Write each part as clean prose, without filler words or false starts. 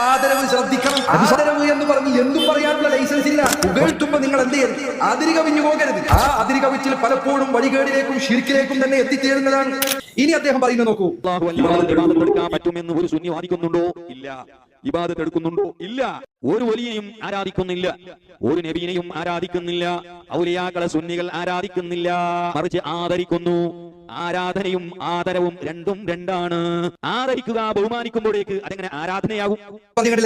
ആദരവ് ശ്രദ്ധിക്കണം. ആദരവ് എന്ന് പറഞ്ഞ് എന്തും പറയാനുള്ള ലൈസൻസ് ഇല്ല. പുകഴ്ത്തുമ്പോ നിങ്ങൾ എന്ത് ചെയ്യരുത്, അതിര് കവിഞ്ഞു പോകരുത്. ആ അതിര് കവിച്ചിൽ പലപ്പോഴും വഴികേടിലേക്കും ശിർക്കിലേക്കും തന്നെ എത്തിച്ചേരുന്നതാണ്. ഇനി അദ്ദേഹം പറയുന്നത് നോക്കൂ, എടുക്കാൻ പറ്റുമെന്ന് ഒരു സുന്നി വാദിക്കുന്നുണ്ടോ? ഇല്ല. ഇബാദത്ത് എടുക്കുന്നുണ്ടോ? ഇല്ല. ഒരു വലിയെയും ആരാധിക്കുന്നില്ല, ഒരു നബിയെയും ആരാധിക്കുന്നില്ല, ഔലിയാക്കളെ സുന്നികൾ ആരാധിക്കുന്നില്ല, മറിച്ച് ആദരിക്കുന്നു. ആരാധനയും ആദരവും രണ്ടും രണ്ടാണ്. ആദരിക്കുക, ബഹുമാനിക്കുമ്പോഴേക്ക് അതെങ്ങനെ ആരാധനയാകും? നിങ്ങൾ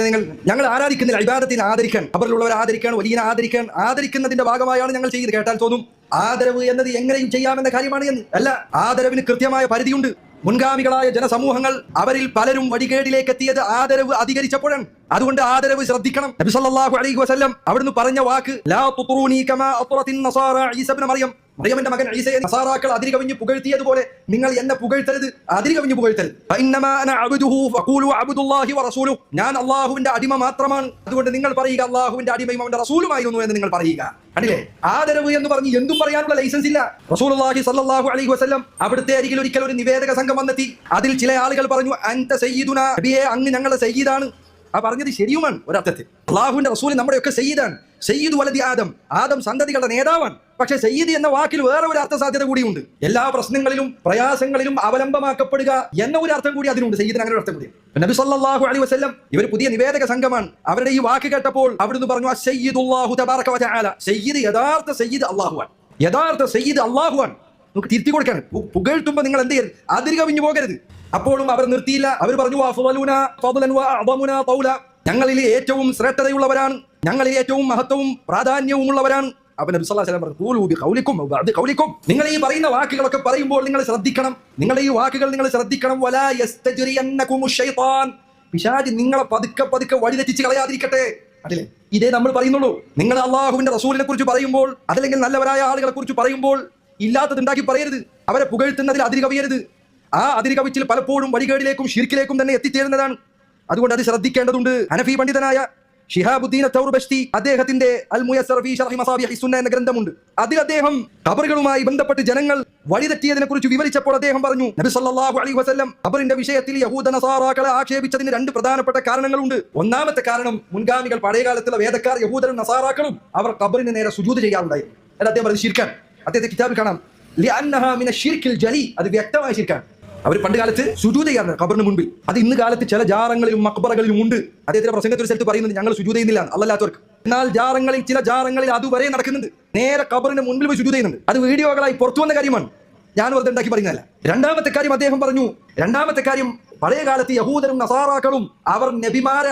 ഞങ്ങൾ ആരാധിക്കുന്നില്ല, ഇബാദത്തിന് ആദരിക്കാൻ, അവരിലുള്ളവരെ ആദരിക്കാൻ, വലിയ ആദരിക്കാൻ, ആദരിക്കുന്നതിന്റെ ഭാഗമായാണ് ഞങ്ങൾ ചെയ്ത്. കേട്ടാൽ തോന്നും ആദരവ് എന്നത് എങ്ങനെയും ചെയ്യാമെന്ന കാര്യമാണ് എന്ന്. അല്ല, ആദരവിന് കൃത്യമായ പരിധിയുണ്ട്. മുൻഗാമികളായ ജനസമൂഹങ്ങൾ അവരിൽ പലരും വഴികേടിലേക്ക് എത്തിയത് ആദരവ് അധികരിച്ചപ്പോഴാണ്. അതുകൊണ്ട് ആദരവ് ശ്രദ്ധിക്കണം. നബി സല്ലല്ലാഹു അലൈഹി വസല്ലം അവിടുന്ന് പറഞ്ഞ വാക്ക്, ലാ തുത്റൂനി കമാ അത്റത്തിൻ നസാറ ഈസ ഇബ്നു മറിയം, മറിയമിന്റെ മകൻ ഈസയെ നസാറാക്കൾ അതിര് കവിഞ്ഞു പുകഴ്ത്തിയതുപോലെ നിങ്ങൾ എന്നെ പുകഴ്ത്തരുത്, അതിര് കവിഞ്ഞു പുകഴ്ത്തരുത്. ഫഇന്നമാ അന അബ്ദുഹു ഫഖൂലു അബ്ദുല്ലാഹി വറസൂലുഹു, ഞാൻ അല്ലാഹുവിന്റെ അടിമ മാത്രമാണ്, അതുകൊണ്ട് നിങ്ങൾ പറയുക അല്ലാഹുവിന്റെ അടിമയും അവന്റെ റസൂലുമായിരുന്നു എന്ന് നിങ്ങൾ പറയുക. കണ്ടില്ലേ, ആദരവ് എന്ന് പറഞ്ഞ് എന്തും പറയാനുള്ള ലൈസൻസ് ഇല്ല. റസൂലുള്ളാഹി സ്വല്ലല്ലാഹു അലൈഹി വസല്ലം അവിടുത്തെ അരികിൽ ഒരിക്കൽ ഒരു നിവേദക സംഘം വന്നെത്തി. അതിൽ ചില ആളുകൾ പറഞ്ഞു, അൻത സയ്യിദുനാ, നബിയേ അങ്ങ് ഞങ്ങളുടെ സയ്യിദാണ്. ആ പറഞ്ഞത് ശരിയുമാണ് ഒരർത്ഥത്തിൽ. അള്ളാഹുവിന്റെ റസൂൽ നമ്മുടെയൊക്കെ സയ്യിദാണ്. സയ്യിദ് വലദി ആദം, ആദം സന്തതികളുടെ നേതാവാണ്. പക്ഷെ സയ്യിദ് എന്ന വാക്കിൽ വേറെ ഒരു അർത്ഥ സാധ്യത കൂടിയുണ്ട്. എല്ലാ പ്രശ്നങ്ങളിലും പ്രയാസങ്ങളിലും അവലംബമാക്കപ്പെടുക എന്ന ഒരു അർത്ഥം കൂടി അതിനുണ്ട്. സയ്യിദിന് അങ്ങനെ ഒരു അർത്ഥം കൂടി. നബി സല്ലല്ലാഹു അലൈഹി വസല്ലം ഇവർ പുതിയ നിവേദക സംഘമാണ്. അവരുടെ ഈ വാക്ക് കേട്ടപ്പോൾ അവിടുന്ന് പറഞ്ഞു, അസ്സയ്യിദുല്ലാഹു തബാറക വതആല, സയ്യിദ്, യഥാർത്ഥ സയ്യിദ് അല്ലാഹുവാണ്, യഥാർത്ഥ സയ്യിദ് അല്ലാഹുവാണ്. നമുക്ക് തിരുത്തി കൊടുക്കാണ്. പുകഴ്ത്തുമ്പോൾ നിങ്ങൾ എന്ത് ചെയ്യരുത്, അതിര് കവിഞ്ഞു പോകരുത്. അപ്പോഴും അവർ നിർത്തിയില്ല. അവർ പറഞ്ഞു, ഞങ്ങളിൽ ഏറ്റവും ശ്രേഷ്ഠതയുള്ളവരാണ്, ഞങ്ങളിൽ ഏറ്റവും മഹത്വവും പ്രാധാന്യവും ഉള്ളവരാണ്. അപ്പോൾ നബി സല്ലല്ലാഹു അലൈഹി വസല്ലം, നിങ്ങൾ ഈ പറയുന്ന വാക്കുകളൊക്കെ പറയുമ്പോൾ നിങ്ങൾ ശ്രദ്ധിക്കണം, നിങ്ങളുടെ ഈ വാക്കുകൾ നിങ്ങൾ ശ്രദ്ധിക്കണം. വലാ യസ്തജ്രിയന്നകുമുശ് ശൈത്താൻ, പിശാച് നിങ്ങളെ പതുക്കെ പതുക്കെ വഴിതെറ്റിച്ച് കളയാതിരിക്കട്ടെ. അതില്ലേ, ഇതേ നമ്മൾ പറയുന്നുള്ളൂ. നിങ്ങൾ അള്ളാഹുവിന്റെ റസൂലിനെ കുറിച്ച് പറയുമ്പോൾ, അതല്ലെങ്കിൽ നല്ലവരായ ആളുകളെ കുറിച്ച് പറയുമ്പോൾ ഇല്ലാത്തത് ഉണ്ടാക്കി പറയരുത്, അവരെ പുകഴ്ത്തുന്നതിൽ അതിര് കവിയരുത്. ആ അതിര് കവിച്ചിൽ പലപ്പോഴും വഴികേടിലേക്കും ശിർക്കിലേക്കും തന്നെ എത്തിച്ചേരുന്നതാണ്. അതുകൊണ്ട് അത് ശ്രദ്ധിക്കേണ്ടതുണ്ട്. ഹനഫി പണ്ഡിതനായ ഷിഹാബുദ്ദീൻ തൗർബശ്തി അദ്ദേഹത്തിന്റെ അൽ മുയസ്സർ ഫീ ശർഹി മസാബിഹി സുന്ന എന്ന ഗ്രന്ഥമുണ്ട്. അതിൽ അദ്ദേഹം ഖബറുകളുമായി ബന്ധപ്പെട്ട് ജനങ്ങൾ വഴിതെറ്റിയതിനെ കുറിച്ച് വിവരിച്ചപ്പോൾ അദ്ദേഹം പറഞ്ഞു, നബി സല്ലല്ലാഹു അലൈഹി വസല്ലം ഖബറിന്റെ വിഷയത്തിൽ യഹൂദ നസാറാക്കളെ ആക്ഷേപിച്ചതിന് രണ്ട് പ്രധാനപ്പെട്ട കാരണങ്ങളുണ്ട്. ഒന്നാമത്തെ കാരണം, മുൻഗാമികൾ പഴയകാലത്തുള്ള വേദക്കാർ യഹൂദരും നസാറാക്കളും അവർ ഖബറിന് നേരെ സുജൂദ് ചെയ്യാറുണ്ടായി. അദ്ദേഹം പറഞ്ഞത് ശിർക്കാണ്. അദ്ദേഹത്തെ കിതാബിൽ കാണാം, ലിഅന്നഹാ മിന ശിർക്കിൽ ജലി, അത് വ്യക്തമായ ശിർക്കാണ്. അവർ പണ്ട് കാലത്ത് സുജൂദ് ചെയ്യാറുണ്ട് ഖബറിന് മുൻപിൽ. അത് ഇന്ന് കാലത്ത് ചില ജാറങ്ങളിലും മക്ബറകളിലും ഉണ്ട്. അദ്ദേഹത്തിന്റെ പ്രസംഗത്തിൽ സ്ഥലത്ത് പറയുന്നത് ഞങ്ങൾ സുജൂദ് ചെയ്യുന്നില്ല അല്ലാത്തവർക്ക്. എന്നാൽ ജാറങ്ങളിൽ, ചില ജാറങ്ങളിൽ അതുവരെ നടക്കുന്നുണ്ട്. നേരെ ഖബറിന്റെ മുൻപിൽ പോയി സുജൂദ് ചെയ്യുന്നുണ്ട്. അത് വീഡിയോകളായി പുറത്തു വന്ന കാര്യമാണ്, ഞാൻ വെറുതെ ഉണ്ടാക്കി പറയുന്നതല്ല. രണ്ടാമത്തെ കാര്യം അദ്ദേഹം പറഞ്ഞു, രണ്ടാമത്തെ കാര്യം, പഴയ കാലത്ത് യഹൂദരും നസാറാക്കളും അവർ നബിമാരെ